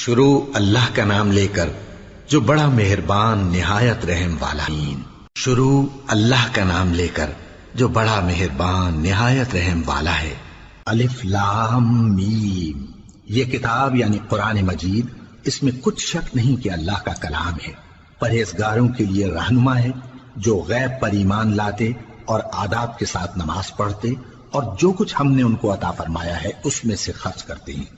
شروع اللہ کا نام لے کر جو بڑا مہربان نہایت رحم والا ہے۔ شروع اللہ کا نام لے کر جو بڑا مہربان نہایت رحم والا ہے۔ الف لام میم، یہ کتاب یعنی قرآن مجید، اس میں کچھ شک نہیں کہ اللہ کا کلام ہے، پرہیزگاروں کے لیے رہنما ہے جو غیب پر ایمان لاتے اور آداب کے ساتھ نماز پڑھتے اور جو کچھ ہم نے ان کو عطا فرمایا ہے اس میں سے خرچ کرتے ہیں،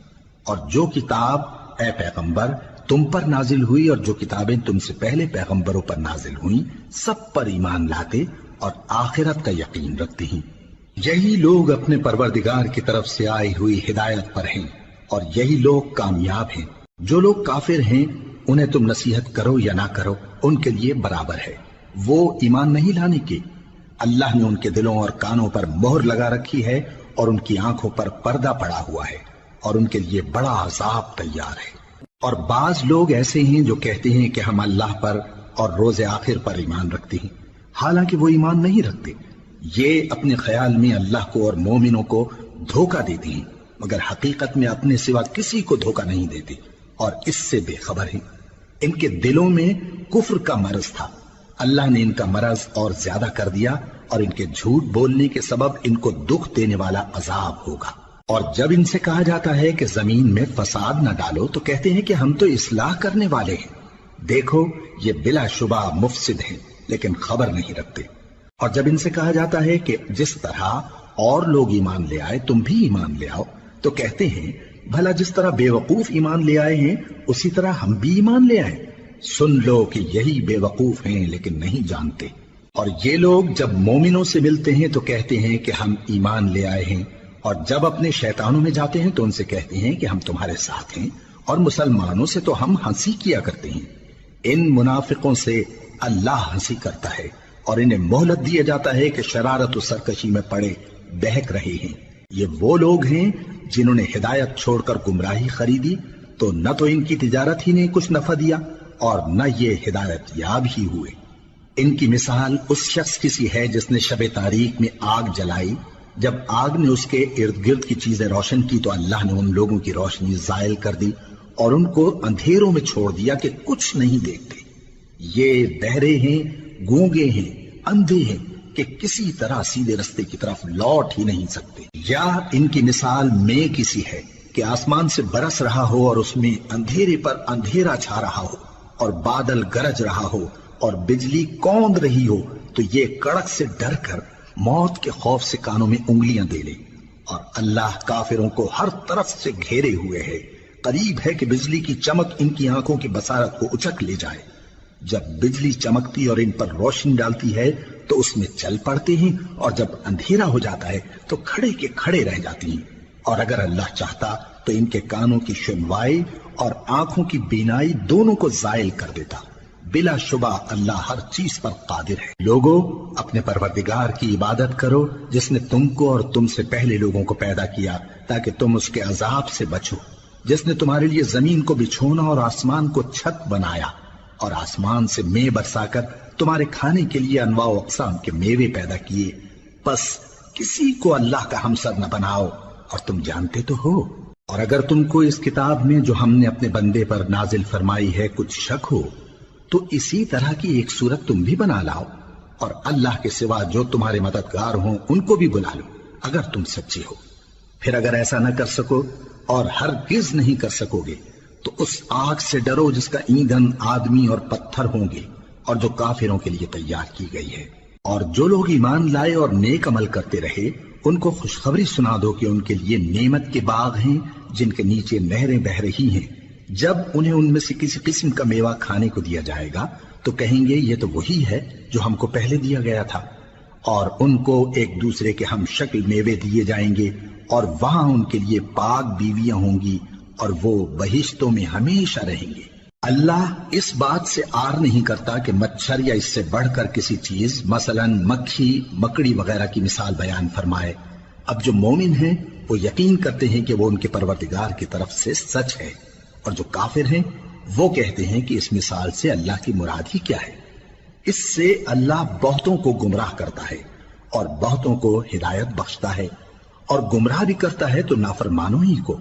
اور جو کتاب اے پیغمبر تم پر نازل ہوئی اور جو کتابیں تم سے پہلے پیغمبروں پر نازل ہوئیں سب پر ایمان لاتے اور آخرت کا یقین رکھتے ہیں۔ یہی لوگ اپنے پروردگار کی طرف سے آئی ہوئی ہدایت پر ہیں اور یہی لوگ کامیاب ہیں۔ جو لوگ کافر ہیں انہیں تم نصیحت کرو یا نہ کرو ان کے لیے برابر ہے، وہ ایمان نہیں لانے کے۔ اللہ نے ان کے دلوں اور کانوں پر مہر لگا رکھی ہے اور ان کی آنکھوں پر پردہ پڑا ہوا ہے اور ان کے لیے بڑا عذاب تیار ہے۔ اور بعض لوگ ایسے ہیں جو کہتے ہیں کہ ہم اللہ پر اور روز آخر پر ایمان رکھتے ہیں، حالانکہ وہ ایمان نہیں رکھتے۔ یہ اپنے خیال میں اللہ کو اور مومنوں کو دھوکہ دیتے ہیں، مگر حقیقت میں اپنے سوا کسی کو دھوکہ نہیں دیتے اور اس سے بے خبر ہیں۔ ان کے دلوں میں کفر کا مرض تھا، اللہ نے ان کا مرض اور زیادہ کر دیا اور ان کے جھوٹ بولنے کے سبب ان کو دکھ دینے والا عذاب ہوگا۔ اور جب ان سے کہا جاتا ہے کہ زمین میں فساد نہ ڈالو تو کہتے ہیں کہ ہم تو اصلاح کرنے والے ہیں۔ دیکھو یہ بلا شبہ مفسد ہیں لیکن خبر نہیں رکھتے۔ اور جب ان سے کہا جاتا ہے کہ جس طرح اور لوگ ایمان لے آئے تم بھی ایمان لے آؤ تو کہتے ہیں بھلا جس طرح بے وقوف ایمان لے آئے ہیں اسی طرح ہم بھی ایمان لے آئے۔ سن لو کہ یہی بے وقوف ہیں لیکن نہیں جانتے۔ اور یہ لوگ جب مومنوں سے ملتے ہیں تو کہتے ہیں کہ ہم ایمان لے آئے ہیں، اور جب اپنے شیطانوں میں جاتے ہیں تو ان سے کہتے ہیں کہ ہم تمہارے ساتھ ہیں، اور مسلمانوں سے تو ہم ہنسی کیا کرتے ہیں۔ ان منافقوں سے اللہ ہنسی کرتا ہے اور انہیں مہلت دیا جاتا ہے کہ شرارت و سرکشی میں پڑے بہک رہے ہیں۔ یہ وہ لوگ ہیں جنہوں نے ہدایت چھوڑ کر گمراہی خریدی تو نہ تو ان کی تجارت ہی نے کچھ نفع دیا اور نہ یہ ہدایت یاب ہی ہوئے۔ ان کی مثال اس شخص کی سی ہے جس نے شب تاریک میں آگ جلائی، جب آگ نے اس کے ارد گرد کی چیزیں روشن کی تو اللہ نے ان لوگوں کی روشنی زائل کر دی اور ان کو اندھیروں میں چھوڑ دیا کہ کچھ نہیں دیکھتے۔ یہ بہرے ہیں، گونگے ہیں، اندھے ہیں کہ کسی طرح سیدھے رستے کی طرف لوٹ ہی نہیں سکتے۔ یا ان کی مثال میں کسی ہے کہ آسمان سے برس رہا ہو اور اس میں اندھیرے پر اندھیرا چھا رہا ہو اور بادل گرج رہا ہو اور بجلی کوند رہی ہو تو یہ کڑک سے ڈر کر موت کے خوف سے کانوں میں انگلیاں دے لے۔ اور اللہ کافروں کو ہر طرف سے گھیرے ہوئے ہے، قریب ہے کہ بجلی کی چمک ان کی آنکھوں کی بصارت کو اچک لے جائے۔ جب بجلی چمکتی اور ان پر روشنی ڈالتی ہے تو اس میں چل پڑتے ہیں، اور جب اندھیرا ہو جاتا ہے تو کھڑے کے کھڑے رہ جاتی ہیں۔ اور اگر اللہ چاہتا تو ان کے کانوں کی سنوائی اور آنکھوں کی بینائی دونوں کو زائل کر دیتا۔ بلا شبہ اللہ ہر چیز پر قادر ہے۔ لوگوں اپنے پروردگار کی عبادت کرو جس نے تم کو اور تم سے پہلے لوگوں کو پیدا کیا تاکہ تم اس کے عذاب سے بچو، جس نے تمہارے لیے زمین کو بچھونا اور آسمان کو چھت بنایا اور آسمان سے مے برسا کر تمہارے کھانے کے لیے انواع و اقسام کے میوے پیدا کیے۔ بس کسی کو اللہ کا ہمسر نہ بناؤ اور تم جانتے تو ہو۔ اور اگر تم کو اس کتاب میں جو ہم نے اپنے بندے پر نازل فرمائی ہے کچھ شک ہو تو اسی طرح کی ایک صورت تم بھی بنا لاؤ اور اللہ کے سوا جو تمہارے مددگار ہوں ان کو بھی بلا لو اگر تم سچے ہو۔ پھر اگر ایسا نہ کر سکو اور ہرگز نہیں کر سکو گے تو اس آگ سے ڈرو جس کا ایندھن آدمی اور پتھر ہوں گے اور جو کافروں کے لیے تیار کی گئی ہے۔ اور جو لوگ ایمان لائے اور نیک عمل کرتے رہے ان کو خوشخبری سنا دو کہ ان کے لیے نعمت کے باغ ہیں جن کے نیچے نہریں بہ رہی ہیں۔ جب انہیں ان میں سے کسی قسم کا میوہ کھانے کو دیا جائے گا تو کہیں گے یہ تو وہی ہے جو ہم کو پہلے دیا گیا تھا، اور ان کو ایک دوسرے کے ہم شکل میوے دیے جائیں گے اور وہاں ان کے لیے پاک بیویاں ہوں گی اور وہ بہشتوں میں ہمیشہ رہیں گے۔ اللہ اس بات سے آر نہیں کرتا کہ مچھر یا اس سے بڑھ کر کسی چیز مثلا مکھی مکڑی وغیرہ کی مثال بیان فرمائے۔ اب جو مومن ہیں وہ یقین کرتے ہیں کہ وہ ان کے پروردگار کی طرف سے سچ ہے، اور جو کافر ہیں وہ کہتے ہیں کہ اس مثال سے اللہ کی مراد ہی کیا ہے۔ اس سے اللہ بہتوں کو گمراہ کرتا ہے اور بہتوں کو ہدایت بخشتا ہے، اور گمراہ بھی کرتا ہے تو نافرمانوں ہی کو۔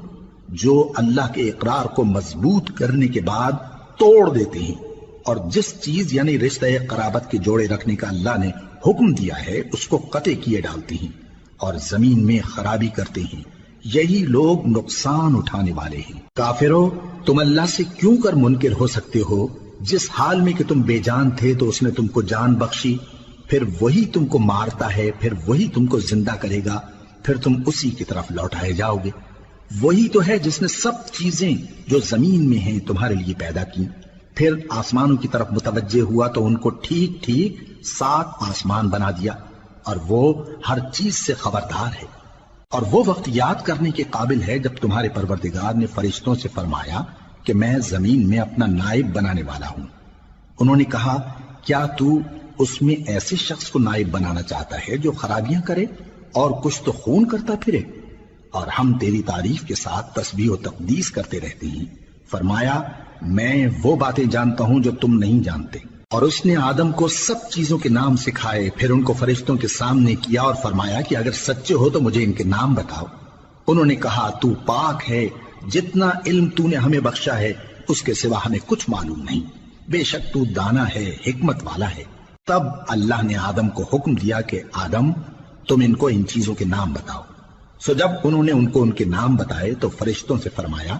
جو اللہ کے اقرار کو مضبوط کرنے کے بعد توڑ دیتے ہیں، اور جس چیز یعنی رشتہ قرابت کے جوڑے رکھنے کا اللہ نے حکم دیا ہے اس کو قطع کیے ڈالتے ہیں اور زمین میں خرابی کرتے ہیں، یہی لوگ نقصان اٹھانے والے ہیں۔ کافرو، تم اللہ سے کیوں کر منکر ہو سکتے ہو؟ جس حال میں کہ تم بے جان تھے تو اس نے تم کو جان بخشی، پھر وہی تم کو مارتا ہے، پھر وہی تم کو زندہ کرے گا، پھر تم اسی کی طرف لوٹائے جاؤ گے۔ وہی تو ہے جس نے سب چیزیں جو زمین میں ہیں تمہارے لیے پیدا کی، پھر آسمانوں کی طرف متوجہ ہوا تو ان کو ٹھیک ٹھیک 7 آسمان بنا دیا، اور وہ ہر چیز سے خبردار ہے۔ اور وہ وقت یاد کرنے کے قابل ہے جب تمہارے پروردگار نے فرشتوں سے فرمایا کہ میں زمین میں اپنا نائب بنانے والا ہوں۔ انہوں نے کہا، کیا تو اس میں ایسے شخص کو نائب بنانا چاہتا ہے جو خرابیاں کرے اور کچھ تو خون کرتا پھرے؟ اور ہم تیری تعریف کے ساتھ تسبیح و تقدیس کرتے رہتے ہیں۔ فرمایا، میں وہ باتیں جانتا ہوں جو تم نہیں جانتے۔ اور اس نے آدم کو سب چیزوں کے نام سکھائے، پھر ان کو فرشتوں کے سامنے کیا اور فرمایا کہ اگر سچے ہو تو مجھے ان کے نام بتاؤ۔ انہوں نے کہا، تو پاک ہے، جتنا علم تو نے ہمیں بخشا ہے اس کے سوا ہمیں کچھ معلوم نہیں، بے شک تو دانا ہے، حکمت والا ہے۔ تب اللہ نے آدم کو حکم دیا کہ آدم، تم ان کو ان چیزوں کے نام بتاؤ۔ سو جب انہوں نے ان کو ان کے نام بتائے تو فرشتوں سے فرمایا،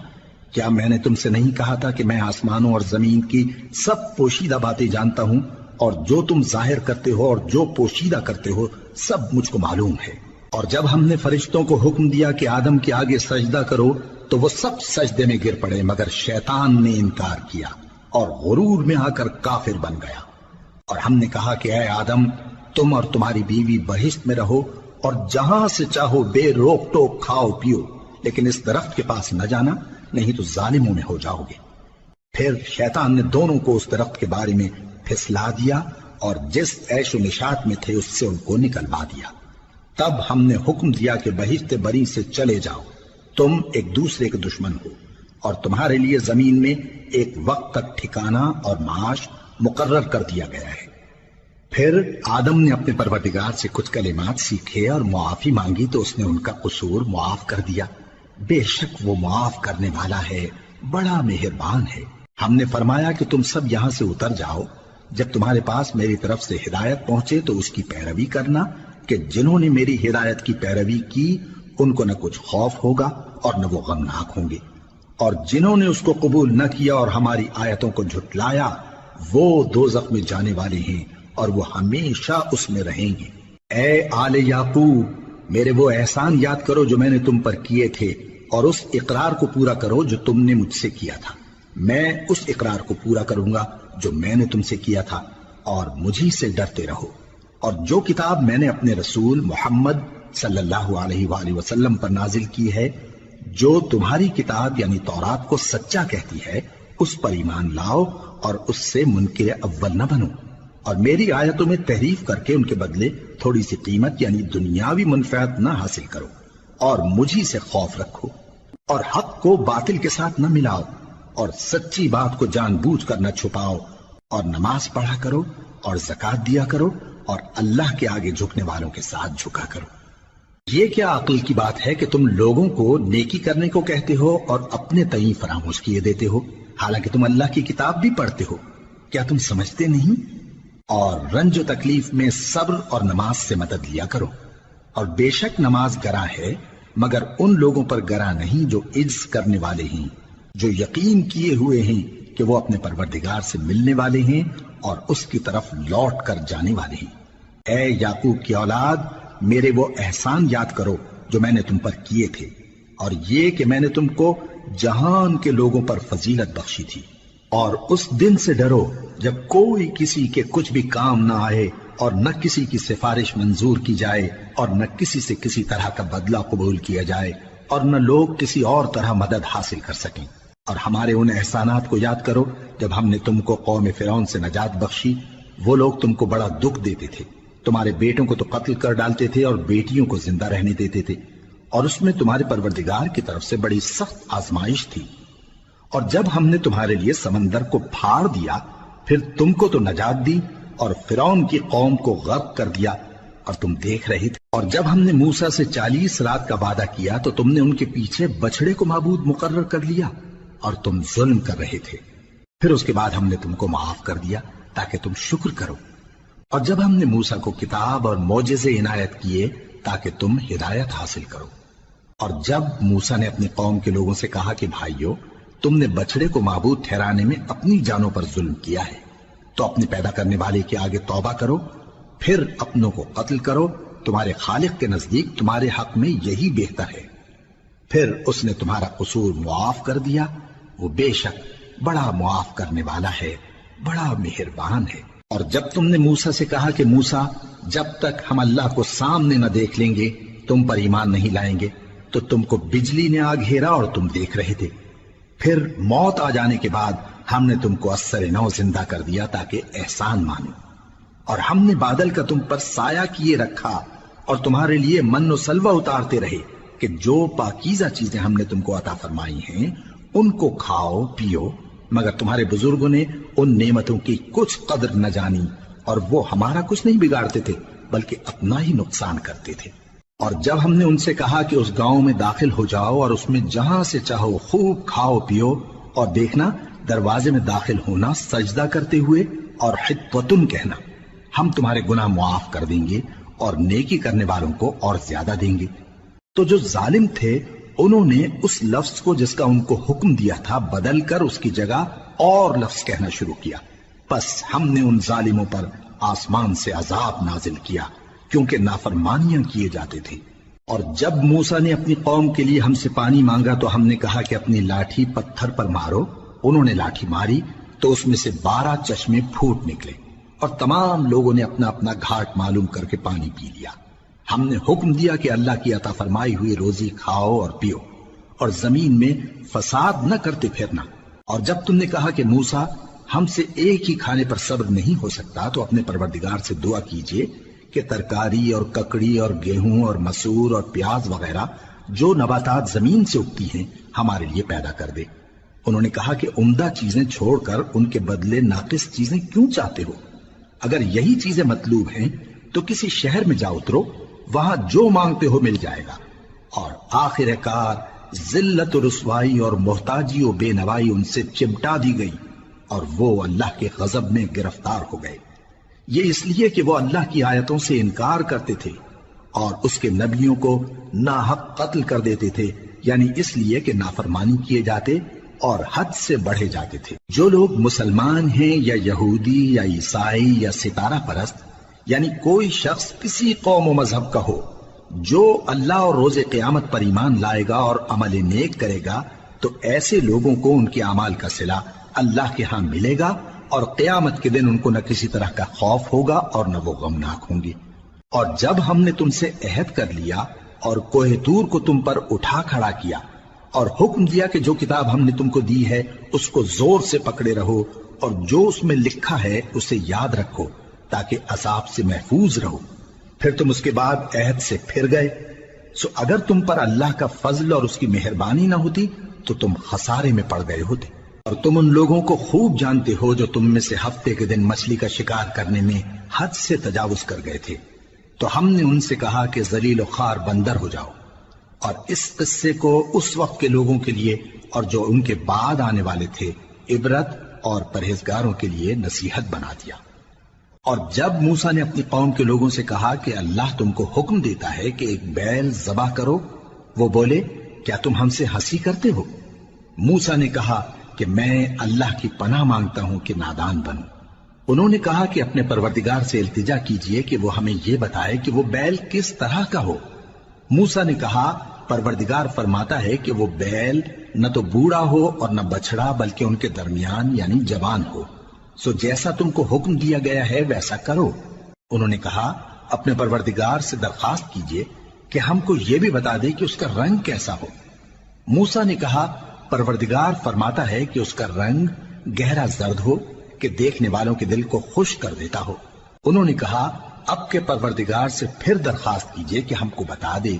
کیا میں نے تم سے نہیں کہا تھا کہ میں آسمانوں اور زمین کی سب پوشیدہ باتیں جانتا ہوں، اور جو تم ظاہر کرتے ہو اور جو پوشیدہ کرتے ہو سب مجھ کو معلوم ہے۔ اور جب ہم نے فرشتوں کو حکم دیا کہ آدم کے آگے سجدہ کرو تو وہ سب سجدے میں گر پڑے مگر شیطان نے انکار کیا اور غرور میں آ کر کافر بن گیا۔ اور ہم نے کہا کہ اے آدم، تم اور تمہاری بیوی بہشت میں رہو اور جہاں سے چاہو بے روک ٹوک کھاؤ پیو، لیکن اس درخت کے پاس نہ جانا، نہیں تو ظالموں میں ہو جاؤ گے۔ پھر شیطان نے دونوں کو اس درخت کے بارے میں پھسلا دیا اور جس عیش و نشاط میں تھے اس سے ان کو نکلوا دیا۔ تب ہم نے حکم دیا کہ بہشت بری سے چلے جاؤ، تم ایک دوسرے کے دشمن ہو، اور تمہارے لیے زمین میں ایک وقت تک ٹھکانہ اور معاش مقرر کر دیا گیا ہے۔ پھر آدم نے اپنے پروردگار سے کچھ کلمات سیکھے اور معافی مانگی تو اس نے ان کا قصور معاف کر دیا۔ بے شک وہ معاف کرنے والا ہے، بڑا مہربان ہے۔ ہم نے فرمایا کہ تم سب یہاں سے اتر جاؤ، جب تمہارے پاس میری طرف سے ہدایت پہنچے تو اس کی پیروی کرنا، کہ جنہوں نے میری ہدایت کی پیروی کی ان کو نہ کچھ خوف ہوگا اور نہ وہ غمناک ہوں گے، اور جنہوں نے اس کو قبول نہ کیا اور ہماری آیتوں کو جھٹلایا وہ دوزخ میں جانے والے ہیں اور وہ ہمیشہ اس میں رہیں گے۔ اے آل یعقوب، میرے وہ احسان یاد کرو جو میں نے تم پر کیے تھے، اور اس اقرار کو پورا کرو جو تم نے مجھ سے کیا تھا۔ میں اس اقرار کو پورا کروں گا جو میں نے تم سے کیا تھا، اور مجھی سے ڈرتے رہو۔ اور جو کتاب میں نے اپنے رسول محمد صلی اللہ علیہ وآلہ وسلم پر نازل کی ہے، جو تمہاری کتاب یعنی تورات کو سچا کہتی ہے، اس پر ایمان لاؤ اور اس سے منکر اول نہ بنو، اور میری آیتوں میں تحریف کر کے ان کے بدلے تھوڑی سی قیمت یعنی دنیاوی منفعت نہ حاصل کرو، اور مجھی سے خوف رکھو، اور حق کو باطل کے ساتھ نہ ملاؤ، اور سچی بات کو جان بوجھ کر نہ چھپاؤ، اور نماز پڑھا کرو اور زکوٰۃ دیا کرو، اور اللہ کے آگے جھکنے والوں کے ساتھ جھکا کرو۔ یہ کیا عقل کی بات ہے کہ تم لوگوں کو نیکی کرنے کو کہتے ہو اور اپنے تئیں فراموش کیے دیتے ہو، حالانکہ تم اللہ کی کتاب بھی پڑھتے ہو؟ کیا تم سمجھتے نہیں؟ اور رنج و تکلیف میں صبر اور نماز سے مدد لیا کرو، اور بے شک نماز گراں ہے مگر ان لوگوں پر گراں نہیں جو عجز کرنے والے ہیں، جو یقین کیے ہوئے ہیں کہ وہ اپنے پروردگار سے ملنے والے ہیں اور اس کی طرف لوٹ کر جانے والے ہیں۔ اے یعقوب کی اولاد، میرے وہ احسان یاد کرو جو میں نے تم پر کیے تھے، اور یہ کہ میں نے تم کو جہان کے لوگوں پر فضیلت بخشی تھی۔ اور اس دن سے ڈرو جب کوئی کسی کے کچھ بھی کام نہ آئے، اور نہ کسی کی سفارش منظور کی جائے، اور نہ کسی سے کسی طرح کا بدلہ قبول کیا جائے، اور نہ لوگ کسی اور طرح مدد حاصل کر سکیں۔ اور ہمارے ان احسانات کو یاد کرو جب ہم نے تم کو قوم فرعون سے نجات بخشی۔ وہ لوگ تم کو بڑا دکھ دیتے تھے، تمہارے بیٹوں کو تو قتل کر ڈالتے تھے اور بیٹیوں کو زندہ رہنے دیتے تھے، اور اس میں تمہارے پروردگار کی طرف سے بڑی سخت آزمائش تھی۔ اور جب ہم نے تمہارے لیے سمندر کو پھاڑ دیا، پھر تم کو تو نجات دی اور فرعون کی قوم کو غرق کر دیا، اور تم دیکھ رہے تھے، اور جب ہم نے موسیٰ سے 40 رات کا وعدہ کیا تو تم نے ان کے پیچھے بچڑے کو معبود مقرر کر لیا اور تم ظلم کر رہے تھے۔ پھر اس کے بعد ہم نے تم کو معاف کر دیا تاکہ تم شکر کرو، اور جب ہم نے موسیٰ کو کتاب اور معجزے عنایت کیے تاکہ تم ہدایت حاصل کرو۔ اور جب موسیٰ نے اپنی قوم کے لوگوں سے کہا کہ بھائیو، تم نے بچڑے کو معبود ٹھہرانے میں اپنی جانوں پر ظلم کیا ہے، تو اپنے پیدا کرنے والے کے آگے توبہ کرو، پھر اپنوں کو قتل کرو، تمہارے خالق کے نزدیک تمہارے حق میں یہی بہتر ہے۔ پھر اس نے تمہارا قصور معاف کر دیا، وہ بے شک بڑا معاف کرنے والا ہے، بڑا مہربان ہے۔ اور جب تم نے موسیٰ سے کہا کہ موسیٰ، جب تک ہم اللہ کو سامنے نہ دیکھ لیں گے تم پر ایمان نہیں لائیں گے، تو تم کو بجلی نے آ گھیرا اور تم دیکھ رہے تھے۔ پھر موت آ جانے کے بعد ہم نے تم کو اثر نو زندہ کر دیا تاکہ احسان مانو، اور ہم نے بادل کا تم پر سایہ کیے رکھا اور تمہارے لیے من و سلوہ اتارتے رہے کہ جو پاکیزہ چیزیں ہم نے تم کو عطا فرمائی ہیں ان کو کھاؤ پیو، مگر تمہارے بزرگوں نے ان نعمتوں کی کچھ قدر نہ جانی اور وہ ہمارا کچھ نہیں بگاڑتے تھے بلکہ اپنا ہی نقصان کرتے تھے۔ اور جب ہم نے ان سے کہا کہ اس گاؤں میں داخل ہو جاؤ اور اس میں جہاں سے چاہو خوب کھاؤ پیو، اور دیکھنا دروازے میں داخل ہونا سجدہ کرتے ہوئے اور حطوتن کہنا، ہم تمہارے گناہ معاف کر دیں گے اور نیکی کرنے والوں کو اور زیادہ دیں گے۔ تو جو ظالم تھے انہوں نے اس لفظ کو جس کا ان کو حکم دیا تھا بدل کر اس کی جگہ اور لفظ کہنا شروع کیا، پس ہم نے ان ظالموں پر آسمان سے عذاب نازل کیا کیونکہ نافرمانیاں کیے جاتے تھے۔ اور جب موسیٰ نے اپنی قوم کے لیے ہم سے پانی مانگا تو ہم نے کہا کہ اپنی لاٹھی پتھر پر مارو، انہوں نے لاٹھی ماری تو اس میں سے 12 چشمے پھوٹ نکلے اور تمام لوگوں نے اپنا اپنا گھاٹ معلوم کر کے پانی پی لیا۔ ہم نے حکم دیا کہ اللہ کی عطا فرمائی ہوئی روزی کھاؤ اور پیو اور زمین میں فساد نہ کرتے پھرنا۔ اور جب تم نے کہا کہ موسیٰ ہم سے ایک ہی کھانے پر صبر نہیں ہو سکتا تو اپنے پروردگار سے دعا کیجئے کہ ترکاری اور ککڑی اور گیہوں اور مسور اور پیاز وغیرہ جو نباتات زمین سے اگتی ہیں ہمارے لیے پیدا کر دے۔ انہوں نے کہا کہ عمدہ چیزیں چھوڑ کر ان کے بدلے ناقص چیزیں کیوں چاہتے ہو؟ اگر یہی چیزیں مطلوب ہیں تو کسی شہر میں جا اترو، وہاں جو مانگتے ہو مل جائے گا۔ اور آخر کار ذلت و رسوائی اور محتاجی و بے نوائی ان سے چمٹا دی گئی اور وہ اللہ کے غضب میں گرفتار ہو گئے، یہ اس لیے کہ وہ اللہ کی آیتوں سے انکار کرتے تھے اور اس کے نبیوں کو ناحق قتل کر دیتے تھے، یعنی اس لیے کہ نافرمانی کیے جاتے اور حد سے بڑھے جاتے تھے۔ جو لوگ مسلمان ہیں یا یہودی یا عیسائی یا ستارہ پرست، یعنی کوئی شخص کسی قوم و مذہب کا ہو، جو اللہ اور روز قیامت پر ایمان لائے گا اور عمل نیک کرے گا تو ایسے لوگوں کو ان کے اعمال کا صلہ اللہ کے ہاں ملے گا اور قیامت کے دن ان کو نہ کسی طرح کا خوف ہوگا اور نہ وہ غمناک ہوں گے۔ اور جب ہم نے تم سے عہد کر لیا اور کوہ طور کو تم پر اٹھا کھڑا کیا اور حکم دیا کہ جو کتاب ہم نے تم کو دی ہے اس کو زور سے پکڑے رہو اور جو اس میں لکھا ہے اسے یاد رکھو تاکہ عذاب سے محفوظ رہو، پھر تم اس کے بعد عہد سے پھر گئے، سو اگر تم پر اللہ کا فضل اور اس کی مہربانی نہ ہوتی تو تم خسارے میں پڑ گئے ہوتے۔ اور تم ان لوگوں کو خوب جانتے ہو جو تم میں سے ہفتے کے دن مچھلی کا شکار کرنے میں حد سے تجاوز کر گئے تھے، تو ہم نے ان سے کہا کہ ذلیل و خوار بندر ہو جاؤ، اور اس قصے کو اس وقت کے لوگوں کے لیے اور جو ان کے بعد آنے والے تھے عبرت اور پرہیزگاروں کے لیے نصیحت بنا دیا۔ اور جب موسیٰ نے اپنی قوم کے لوگوں سے کہا کہ اللہ تم کو حکم دیتا ہے کہ ایک بیل ذبح کرو، وہ بولے کیا تم ہم سے ہنسی کرتے ہو؟ موسیٰ نے کہا کہ میں اللہ کی پناہ مانگتا ہوں کہ نادان بنوں۔ انہوں نے کہا کہ اپنے پروردگار سے التجا کیجئے کہ وہ ہمیں یہ بتائے کہ وہ بیل کس طرح کا ہو۔ موسیٰ نے کہا پروردگار فرماتا ہے کہ وہ بیل نہ تو بوڑھا ہو اور نہ بچڑا بلکہ ان کے درمیان یعنی جوان ہو، سو جیسا تم کو حکم دیا گیا ہے ویسا کرو۔ انہوں نے کہا اپنے پروردگار سے درخواست کیجئے کہ ہم کو یہ بھی بتا دے کہ اس کا رنگ کیسا ہو۔ موسیٰ نے کہا پروردگار فرماتا ہے کہ اس کا رنگ گہرا زرد ہو کہ دیکھنے والوں کے دل کو خوش کر دیتا ہو۔ انہوں نے کہا اب کے پروردگار سے پھر درخواست کیجئے کہ ہم کو بتا دے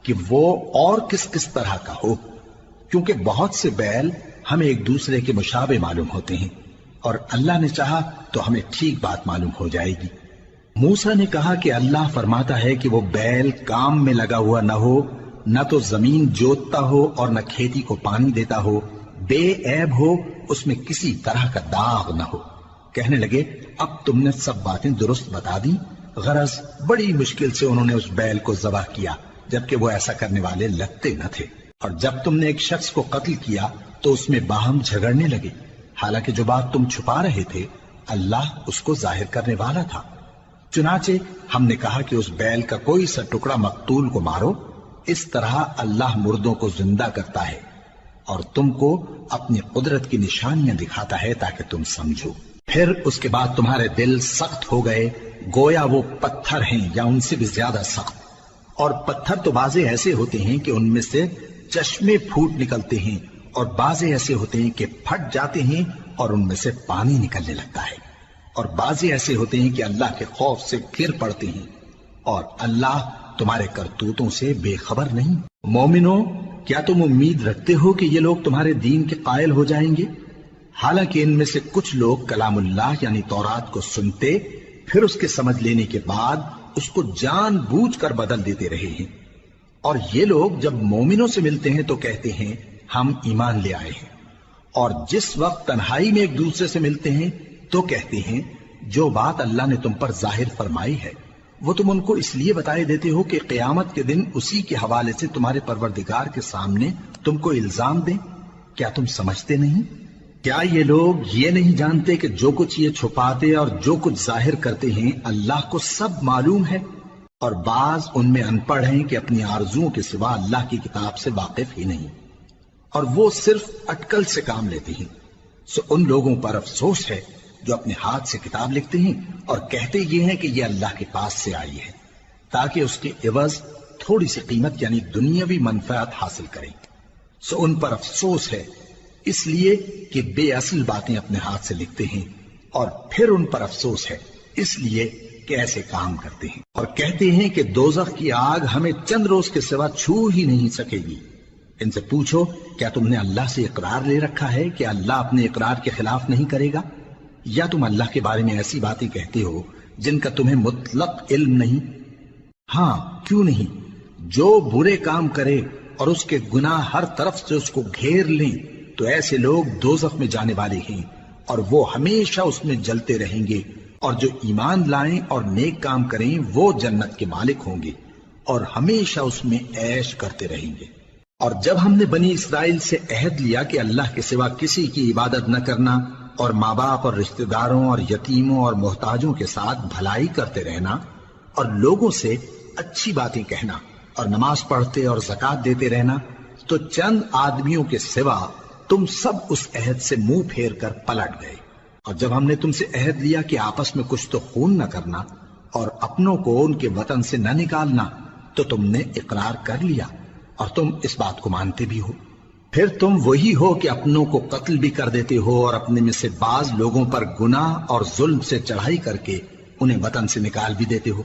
کہ وہ اور کس کس طرح کا ہو، کیونکہ بہت سے بیل ہمیں ایک دوسرے کے مشابہ معلوم ہوتے ہیں، اور اللہ نے چاہا تو ہمیں ٹھیک بات معلوم ہو جائے گی۔ موسیٰ نے کہا کہ اللہ فرماتا ہے کہ وہ بیل کام میں لگا ہوا نہ ہو، نہ تو زمین جوتتا ہو اور نہ کھیتی کو پانی دیتا ہو، بے عیب ہو، اس میں کسی طرح کا داغ نہ ہو۔ کہنے لگے اب تم نے سب باتیں درست بتا دی۔ غرض بڑی مشکل سے انہوں نے اس بیل کو ذبح کیا، جبکہ وہ ایسا کرنے والے لگتے نہ تھے۔ اور جب تم نے ایک شخص کو قتل کیا تو اس میں باہم جھگڑنے لگے، حالانکہ جو بات تم چھپا رہے تھے اللہ اس کو ظاہر کرنے والا تھا۔ چنانچہ ہم نے کہا کہ اس بیل کا کوئی سا ٹکڑا مقتول کو مارو، اس طرح اللہ مردوں کو زندہ کرتا ہے اور تم کو اپنی قدرت کی نشانیاں دکھاتا ہے تاکہ تم سمجھو۔ پھر اس کے بعد تمہارے دل سخت ہو گئے، گویا وہ پتھر ہیں یا ان سے بھی زیادہ سخت۔ اور پتھر تو بعضے ایسے ہوتے ہیں کہ ان میں سے چشمے پھوٹ نکلتے ہیں، اور بعضے ایسے ہوتے ہیں کہ پھٹ جاتے ہیں اور ان میں سے پانی نکلنے لگتا ہے، اور بعضے ایسے ہوتے ہیں کہ اللہ کے خوف سے گر پڑتے ہیں، اور اللہ تمہارے کرتوتوں سے بے خبر نہیں۔ مومنو، کیا تم امید رکھتے ہو کہ یہ لوگ تمہارے دین کے قائل ہو جائیں گے؟ حالانکہ ان میں سے کچھ لوگ کلام اللہ یعنی تورات کو سنتے، پھر اس کے سمجھ لینے کے بعد اس کو جان بوجھ کر بدل دیتے رہے ہیں، اور یہ لوگ جب مومنوں سے ملتے ہیں تو کہتے ہیں ہم ایمان لے آئے ہیں، اور جس وقت تنہائی میں ایک دوسرے سے ملتے ہیں تو کہتے ہیں جو بات اللہ نے تم پر ظاہر فرمائی ہے وہ تم ان کو اس لیے بتائے دیتے ہو کہ قیامت کے دن اسی کے حوالے سے تمہارے پروردگار کے سامنے تم کو الزام دیں۔ کیا تم سمجھتے نہیں؟ کیا یہ لوگ یہ نہیں جانتے کہ جو کچھ یہ چھپاتے اور جو کچھ ظاہر کرتے ہیں اللہ کو سب معلوم ہے؟ اور بعض ان میں ان پڑھ ہیں کہ اپنی آرزوؤں کے سوا اللہ کی کتاب سے واقف ہی نہیں، اور وہ صرف اٹکل سے کام لیتے ہیں۔ سو ان لوگوں پر افسوس ہے جو اپنے ہاتھ سے کتاب لکھتے ہیں اور کہتے یہ ہیں کہ یہ اللہ کے پاس سے آئی ہے، تاکہ اس کے عوض تھوڑی سی قیمت یعنی دنیاوی منفعت حاصل کریں۔ سو ان پر افسوس ہے اس لیے کہ بے اصل باتیں اپنے ہاتھ سے لکھتے ہیں، اور پھر ان پر افسوس ہے اس لیے کہ ایسے کام کرتے ہیں، اور کہتے ہیں کہ دوزخ کی آگ ہمیں چند روز کے سوا چھو ہی نہیں سکے گی۔ ان سے پوچھو کیا تم نے اللہ سے اقرار لے رکھا ہے کہ اللہ اپنے اقرار کے خلاف نہیں کرے گا، یا تم اللہ کے بارے میں ایسی باتیں کہتے ہو جن کا تمہیں مطلق علم نہیں؟ ہاں کیوں نہیں، جو برے کام کرے اور اس کے گناہ ہر طرف سے اس کو گھیر لیں تو ایسے لوگ دوزخ میں جانے والے ہیں، اور وہ ہمیشہ اس میں جلتے رہیں گے، اور جو ایمان لائیں اور نیک کام کریں وہ جنت کے مالک ہوں گے اور ہمیشہ اس میں عیش کرتے رہیں گے۔ اور جب ہم نے بنی اسرائیل سے عہد لیا کہ اللہ کے سوا کسی کی عبادت نہ کرنا، اور ماں باپ اور رشتہ داروں اور یتیموں اور محتاجوں کے ساتھ بھلائی کرتے رہنا، اور لوگوں سے اچھی باتیں کہنا، اور نماز پڑھتے اور زکوٰۃ دیتے رہنا، تو چند آدمیوں کے سوا تم سب اس عہد سے منہ پھیر کر پلٹ گئے۔ اور جب ہم نے تم سے عہد لیا کہ آپس میں کچھ تو خون نہ کرنا اور اپنوں کو ان کے وطن سے نہ نکالنا، تو تم نے اقرار کر لیا اور تم اس بات کو مانتے بھی ہو۔ پھر تم وہی ہو کہ اپنوں کو قتل بھی کر دیتے ہو، اور اپنے میں سے بعض لوگوں پر گناہ اور ظلم سے چڑھائی کر کے انہیں وطن سے نکال بھی دیتے ہو،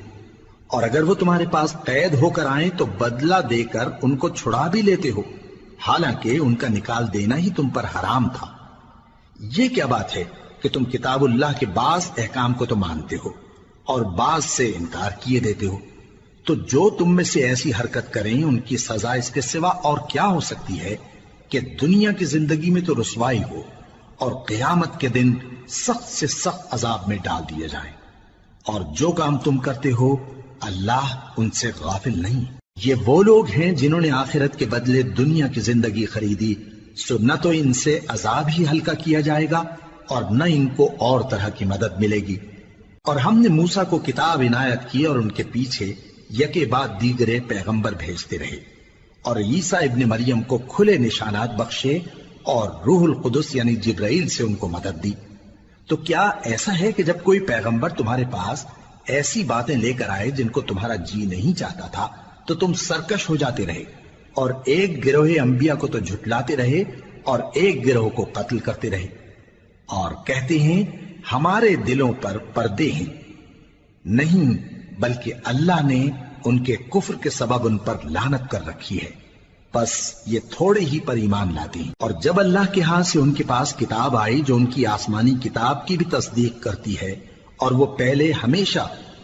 اور اگر وہ تمہارے پاس قید ہو کر آئیں تو بدلہ دے کر ان کو چھڑا بھی لیتے ہو، حالانکہ ان کا نکال دینا ہی تم پر حرام تھا۔ یہ کیا بات ہے کہ تم کتاب اللہ کے بعض احکام کو تو مانتے ہو اور بعض سے انکار کیے دیتے ہو؟ تو جو تم میں سے ایسی حرکت کریں ان کی سزا اس کے سوا اور کیا ہو سکتی ہے کہ دنیا کی زندگی میں تو رسوائی ہو اور قیامت کے دن سخت سے سخت عذاب میں ڈال دیے جائیں۔ اور جو کام تم کرتے ہو اللہ ان سے غافل نہیں۔ یہ وہ لوگ ہیں جنہوں نے آخرت کے بدلے دنیا کی زندگی خریدی، سو نہ تو ان سے عذاب ہی ہلکا کیا جائے گا اور نہ ان کو اور طرح کی مدد ملے گی۔ اور ہم نے موسیٰ کو کتاب عنایت کی اور ان کے پیچھے یکے بعد دیگرے پیغمبر بھیجتے رہے، اور عیسیٰ ابن مریم کو کھلے نشانات بخشے اور روح القدس یعنی جبرائیل سے ان کو مدد دی۔ تو کیا ایسا ہے کہ جب کوئی پیغمبر تمہارے پاس ایسی باتیں لے کر آئے جن کو تمہارا جی نہیں چاہتا تھا تو تم سرکش ہو جاتے رہے، اور ایک گروہ انبیاء کو تو جھٹلاتے رہے اور ایک گروہ کو قتل کرتے رہے، اور کہتے ہیں ہمارے دلوں پر پردے ہیں؟ نہیں، بلکہ اللہ نے ان کے کفر کے سبب ان پر لعنت کر رکھی ہے، بس یہ تھوڑے ہی پر ایمان لاتے ہیں۔ اور جب اللہ کے ہاں سے ان کے پاس کتاب آئی جو ان کی آسمانی کتاب کی بھی تصدیق کرتی ہے، اور وہ پہلے ہمیشہ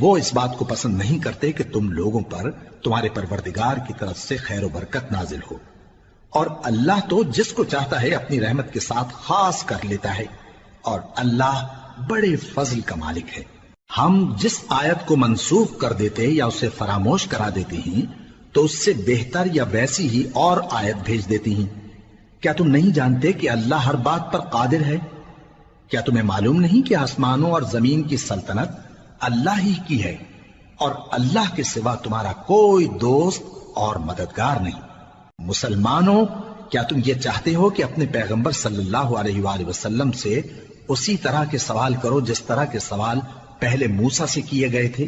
وہ اس بات کو پسند نہیں کرتے کہ تم لوگوں پر تمہارے پروردگار کی طرف سے خیر و برکت نازل ہو، اور اللہ تو جس کو چاہتا ہے اپنی رحمت کے ساتھ خاص کر لیتا ہے، اور اللہ بڑے فضل کا مالک ہے۔ ہم جس آیت کو منسوخ کر دیتے یا اسے فراموش کرا دیتے ہیں تو اس سے بہتر یا ویسی ہی اور آیت بھیج دیتی ہیں۔ کیا تم نہیں جانتے کہ اللہ ہر بات پر قادر ہے؟ کیا تمہیں معلوم نہیں کہ آسمانوں اور زمین کی سلطنت اللہ ہی کی ہے، اور اللہ کے سوا تمہارا کوئی دوست اور مددگار نہیں؟ مسلمانوں، کیا تم یہ چاہتے ہو کہ اپنے پیغمبر صلی اللہ علیہ وآلہ وسلم سے اسی طرح کے سوال کرو جس طرح کے سوال پہلے موسیٰ سے کیے گئے تھے؟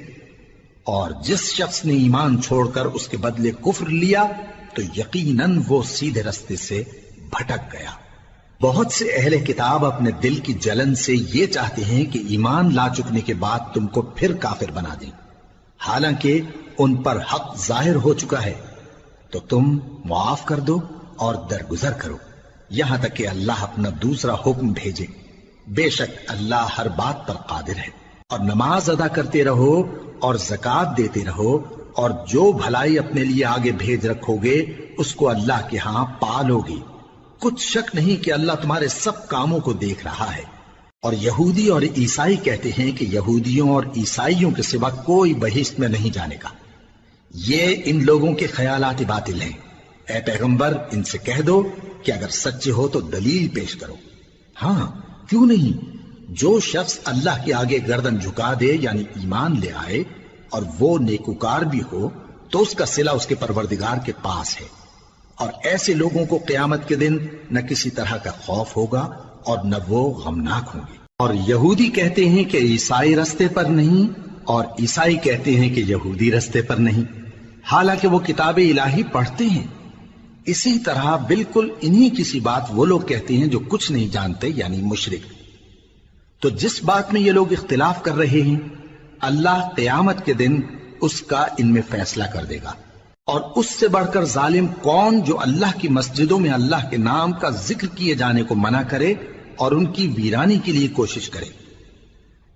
اور جس شخص نے ایمان چھوڑ کر اس کے بدلے کفر لیا تو یقیناً وہ سیدھے رستے سے بھٹک گیا۔ بہت سے اہل کتاب اپنے دل کی جلن سے یہ چاہتے ہیں کہ ایمان لا چکنے کے بعد تم کو پھر کافر بنا دیں، حالانکہ ان پر حق ظاہر ہو چکا ہے، تو تم معاف کر دو اور درگزر کرو یہاں تک کہ اللہ اپنا دوسرا حکم بھیجے۔ بے شک اللہ ہر بات پر قادر ہے۔ اور نماز ادا کرتے رہو اور زکوٰۃ دیتے رہو، اور جو بھلائی اپنے لیے آگے بھیج رکھو گے اس کو اللہ کے ہاں پالو گے۔ کچھ شک نہیں کہ اللہ تمہارے سب کاموں کو دیکھ رہا ہے۔ اور یہودی اور عیسائی کہتے ہیں کہ یہودیوں اور عیسائیوں کے سوا کوئی بہشت میں نہیں جانے کا۔ یہ ان لوگوں کے خیالات باطل ہیں۔ اے پیغمبر، ان سے کہہ دو کہ اگر سچے ہو تو دلیل پیش کرو۔ ہاں، کیوں نہیں؟ جو شخص اللہ کے آگے گردن جھکا دے یعنی ایمان لے آئے اور وہ نیکوکار بھی ہو تو اس کا صلہ اس کے پروردگار کے پاس ہے، اور ایسے لوگوں کو قیامت کے دن نہ کسی طرح کا خوف ہوگا اور نہ وہ غمناک ہوں گے۔ اور یہودی کہتے ہیں کہ عیسائی رستے پر نہیں، اور عیسائی کہتے ہیں کہ یہودی رستے پر نہیں، حالانکہ وہ کتاب الہی پڑھتے ہیں۔ اسی طرح بالکل انہی کسی بات وہ لوگ کہتے ہیں جو کچھ نہیں جانتے یعنی مشرک۔ تو جس بات میں یہ لوگ اختلاف کر رہے ہیں اللہ قیامت کے دن اس کا ان میں فیصلہ کر دے گا۔ اور اس سے بڑھ کر ظالم کون جو اللہ کی مسجدوں میں اللہ کے نام کا ذکر کیے جانے کو منع کرے اور ان کی ویرانی کے لیے کوشش کرے۔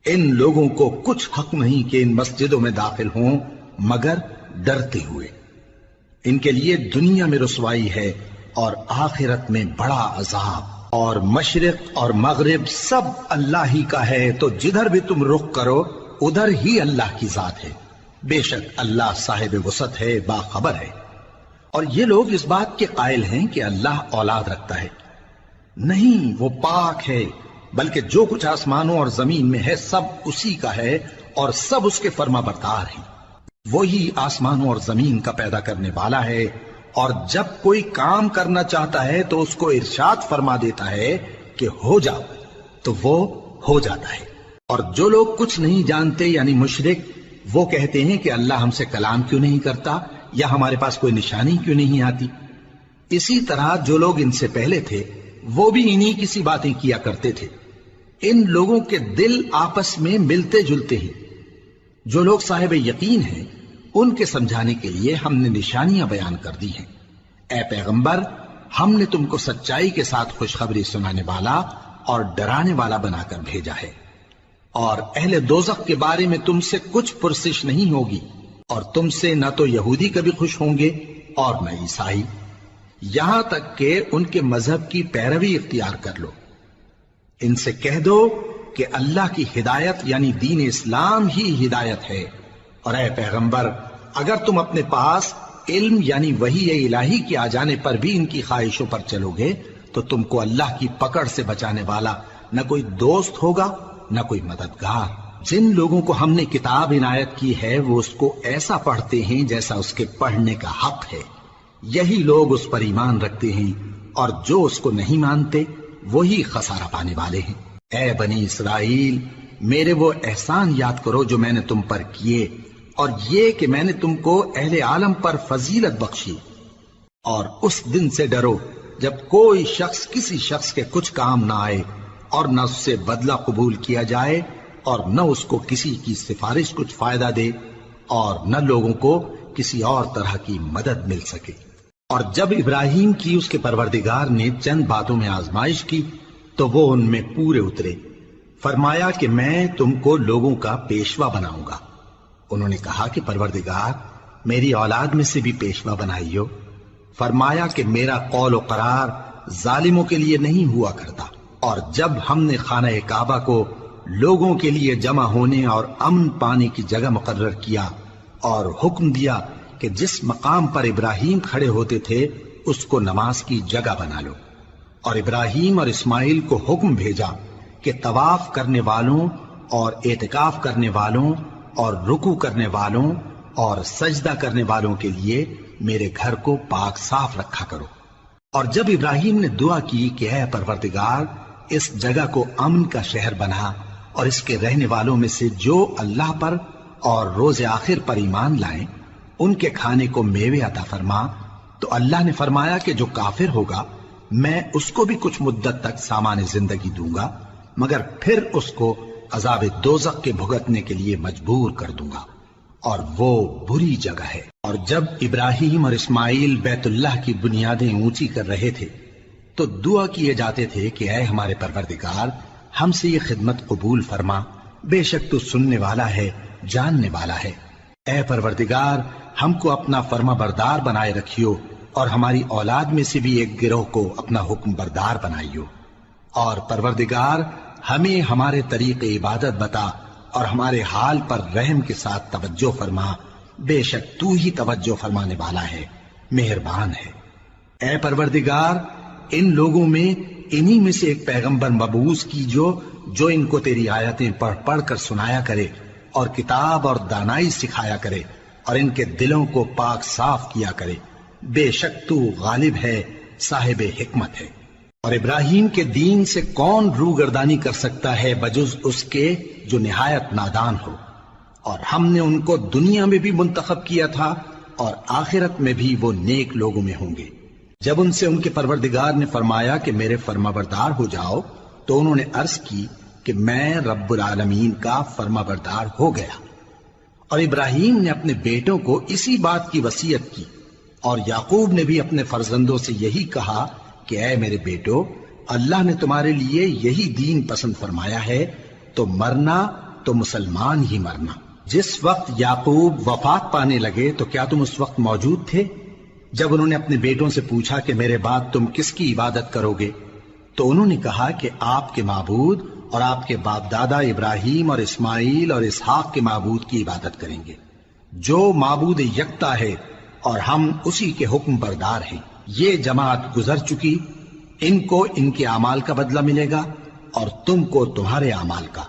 ان لوگوں کو کچھ حق نہیں کہ ان مسجدوں میں داخل ہوں مگر ڈرتے ہوئے۔ ان کے لیے دنیا میں رسوائی ہے اور آخرت میں بڑا عذاب۔ اور مشرق اور مغرب سب اللہ ہی کا ہے، تو جدھر بھی تم رخ کرو ادھر ہی اللہ کی ذات ہے۔ بے شک اللہ صاحب وسعت ہے، باخبر ہے۔ اور یہ لوگ اس بات کے قائل ہیں کہ اللہ اولاد رکھتا ہے۔ نہیں، وہ پاک ہے، بلکہ جو کچھ آسمانوں اور زمین میں ہے سب اسی کا ہے اور سب اس کے فرما بردار ہیں۔ وہی آسمانوں اور زمین کا پیدا کرنے والا ہے، اور جب کوئی کام کرنا چاہتا ہے تو اس کو ارشاد فرما دیتا ہے کہ ہو جاؤ، تو وہ ہو جاتا ہے۔ اور جو لوگ کچھ نہیں جانتے یعنی مشرک، وہ کہتے ہیں کہ اللہ ہم سے کلام کیوں نہیں کرتا یا ہمارے پاس کوئی نشانی کیوں نہیں آتی۔ اسی طرح جو لوگ ان سے پہلے تھے وہ بھی انہی کسی باتیں کیا کرتے تھے۔ ان لوگوں کے دل آپس میں ملتے جلتے ہیں۔ جو لوگ صاحب یقین ہیں ان کے سمجھانے کے لیے ہم نے نشانیاں بیان کر دی ہیں۔ اے پیغمبر، ہم نے تم کو سچائی کے ساتھ خوشخبری سنانے والا اور ڈرانے والا بنا کر بھیجا ہے، اور اہل دوزخ کے بارے میں تم سے کچھ پرسش نہیں ہوگی، اور تم سے نہ تو یہودی کبھی خوش ہوں گے اور نہ عیسائی، یہاں تک کہ ان کے مذہب کی پیروی اختیار کر لو۔ ان سے کہہ دو کہ اللہ کی ہدایت یعنی دین اسلام ہی ہدایت ہے، اور اے پیغمبر اگر تم اپنے پاس علم یعنی وحی الہی کے آ جانے پر بھی ان کی خواہشوں پر چلو گے تو تم کو اللہ کی پکڑ سے بچانے والا نہ کوئی دوست ہوگا نہ کوئی مددگار۔ جن لوگوں کو ہم نے کتاب عنایت کی ہے وہ اس کو ایسا پڑھتے ہیں جیسا اس کے پڑھنے کا حق ہے، یہی لوگ اس پر ایمان رکھتے ہیں، اور جو اس کو نہیں مانتے وہی خسارہ پانے والے ہیں۔ اے بنی اسرائیل، میرے وہ احسان یاد کرو جو میں نے تم پر کیے، اور یہ کہ میں نے تم کو اہل عالم پر فضیلت بخشی۔ اور اس دن سے ڈرو جب کوئی شخص کسی شخص کے کچھ کام نہ آئے اور نہ اس سے بدلہ قبول کیا جائے اور نہ اس کو کسی کی سفارش کچھ فائدہ دے اور نہ لوگوں کو کسی اور طرح کی مدد مل سکے۔ اور جب ابراہیم کی اس کے پروردگار نے چند باتوں میں آزمائش کی تو وہ ان میں پورے اترے۔ فرمایا کہ میں تم کو لوگوں کا پیشوا بناؤں گا، انہوں نے کہا کہ پروردگار میری اولاد میں سے بھی پیشوا بنائیو۔ فرمایا کہ میرا قول و قرار ظالموں کے لیے نہیں ہوا کرتا۔ اور جب ہم نے خانہ کعبہ کو لوگوں کے لیے جمع ہونے اور امن پانے کی جگہ مقرر کیا اور حکم دیا کہ جس مقام پر ابراہیم کھڑے ہوتے تھے اس کو نماز کی جگہ بنا لو، اور ابراہیم اور اسماعیل کو حکم بھیجا کہ طواف کرنے والوں اور اعتکاف کرنے والوں اور رکوع کرنے والوں اور سجدہ کرنے والوں کے لیے میرے گھر کو پاک صاف رکھا کرو۔ اور جب ابراہیم نے دعا کی کہ اے پروردگار اس جگہ کو امن کا شہر بنا اور اس کے رہنے والوں میں سے جو اللہ پر اور روز آخر پر ایمان لائیں ان کے کھانے کو میوے عطا فرما، تو اللہ نے فرمایا کہ جو کافر ہوگا میں اس کو بھی کچھ مدت تک سامان زندگی دوں گا، مگر پھر اس کو عذاب دوزخ کے بھگتنے کے لیے مجبور کر دوں گا، اور وہ بری جگہ ہے۔ اور جب ابراہیم اور اسماعیل بیت اللہ کی بنیادیں اونچی کر رہے تھے تو دعا کیے جاتے تھے کہ اے ہمارے پروردگار ہم سے یہ خدمت قبول فرما، بے شک تو سننے والا ہے، جاننے والا ہے۔ اے پروردگار ہم کو اپنا فرما بردار بنائے رکھیو، اور ہماری اولاد میں سے بھی ایک گروہ کو اپنا حکم بردار بنائیو، اور پروردگار ہمیں ہمارے طریق عبادت بتا اور ہمارے حال پر رحم کے ساتھ توجہ فرما، بے شک تو ہی توجہ فرمانے والا ہے، مہربان ہے۔ اے پروردگار ان لوگوں میں انہی میں سے ایک پیغمبر مبعوث کیجو جو ان کو تیری آیتیں پڑھ پڑھ کر سنایا کرے اور کتاب اور دانائی سکھایا کرے اور ان کے دلوں کو پاک صاف کیا کرے، بے شک تو غالب ہے، صاحب حکمت ہے۔ اور ابراہیم کے دین سے کون روگردانی کر سکتا ہے بجز اس کے جو نہایت نادان ہو، اور ہم نے ان کو دنیا میں بھی منتخب کیا تھا اور آخرت میں بھی وہ نیک لوگوں میں ہوں گے۔ جب ان سے ان کے پروردگار نے فرمایا کہ میرے فرما بردار ہو جاؤ تو انہوں نے عرض کی کہ میں رب العالمین کا فرما بردار ہو گیا۔ اور ابراہیم نے اپنے بیٹوں کو اسی بات کی وصیت کی، اور یعقوب نے بھی اپنے فرزندوں سے یہی کہا کہ اے میرے بیٹو، اللہ نے تمہارے لیے یہی دین پسند فرمایا ہے، تو مرنا تو مسلمان ہی مرنا۔ جس وقت یعقوب وفات پانے لگے تو کیا تم اس وقت موجود تھے جب انہوں نے اپنے بیٹوں سے پوچھا کہ میرے بعد تم کس کی عبادت کرو گے؟ تو انہوں نے کہا کہ آپ کے معبود اور آپ کے باپ دادا ابراہیم اور اسماعیل اور اسحاق کے معبود کی عبادت کریں گے، جو معبود یکتا ہے اور ہم اسی کے حکم بردار ہیں۔ یہ جماعت گزر چکی، ان کو ان کے اعمال کا بدلہ ملے گا اور تم کو تمہارے اعمال کا،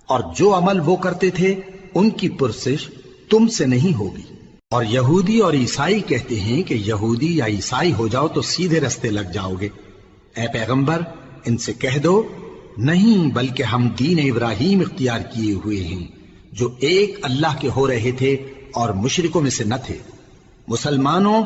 اور جو عمل وہ کرتے تھے ان کی پرسش تم سے نہیں ہوگی۔ اور یہودی اور عیسائی کہتے ہیں کہ یہودی یا عیسائی ہو جاؤ تو سیدھے رستے لگ جاؤ گے۔ اے پیغمبر ان سے کہہ دو نہیں، بلکہ ہم دین ابراہیم اختیار کیے ہوئے ہیں جو ایک اللہ کے ہو رہے تھے اور مشرکوں میں سے نہ تھے۔ مسلمانوں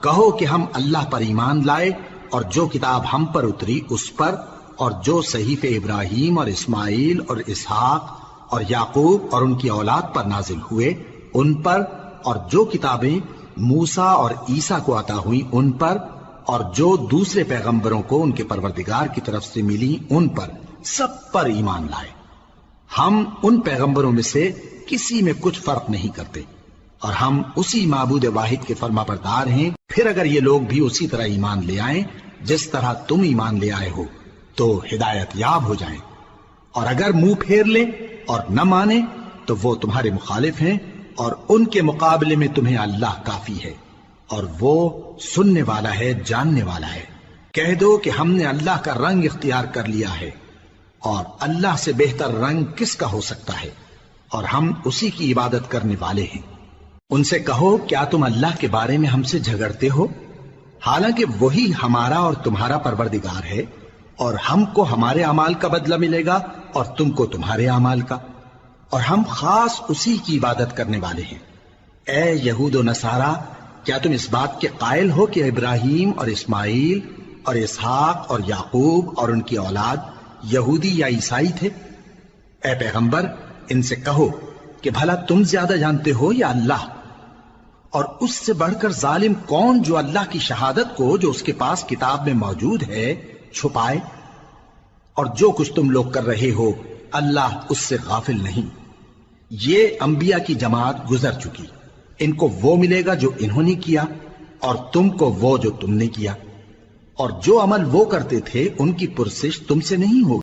کہو کہ ہم اللہ پر ایمان لائے اور جو کتاب ہم پر اتری اس پر، اور جو صحیفے ابراہیم اور اسماعیل اور اسحاق اور یعقوب اور ان کی اولاد پر نازل ہوئے ان پر، اور جو کتابیں موسیٰ اور عیسیٰ کو عطا ہوئیں ان پر، اور جو دوسرے پیغمبروں کو ان کے پروردگار کی طرف سے ملی ان پر، سب پر ایمان لائے۔ ہم ان پیغمبروں میں سے کسی میں کچھ فرق نہیں کرتے، اور ہم اسی معبود واحد کے فرما بردار ہیں۔ پھر اگر یہ لوگ بھی اسی طرح ایمان لے آئیں جس طرح تم ایمان لے آئے ہو تو ہدایت یاب ہو جائیں، اور اگر منہ پھیر لیں اور نہ مانیں تو وہ تمہارے مخالف ہیں، اور ان کے مقابلے میں تمہیں اللہ کافی ہے، اور وہ سننے والا ہے، جاننے والا ہے۔ کہہ دو کہ ہم نے اللہ کا رنگ اختیار کر لیا ہے، اور اللہ سے بہتر رنگ کس کا ہو سکتا ہے، اور ہم اسی کی عبادت کرنے والے ہیں۔ ان سے کہو کیا تم اللہ کے بارے میں ہم سے جھگڑتے ہو، حالانکہ وہی ہمارا اور تمہارا پروردگار ہے، اور ہم کو ہمارے اعمال کا بدلہ ملے گا اور تم کو تمہارے اعمال کا، اور ہم خاص اسی کی عبادت کرنے والے ہیں۔ اے یہود و نصارا، کیا تم اس بات کے قائل ہو کہ ابراہیم اور اسماعیل اور اسحاق اور یعقوب اور ان کی اولاد یہودی یا عیسائی تھے؟ اے پیغمبر ان سے کہو کہ بھلا تم زیادہ جانتے ہو یا اللہ؟ اور اس سے بڑھ کر ظالم کون جو اللہ کی شہادت کو جو اس کے پاس کتاب میں موجود ہے چھپائے؟ اور جو کچھ تم لوگ کر رہے ہو اللہ اس سے غافل نہیں۔ یہ انبیاء کی جماعت گزر چکی، ان کو وہ ملے گا جو انہوں نے کیا، اور تم کو وہ جو تم نے کیا، اور جو عمل وہ کرتے تھے ان کی پرسش تم سے نہیں ہوگی۔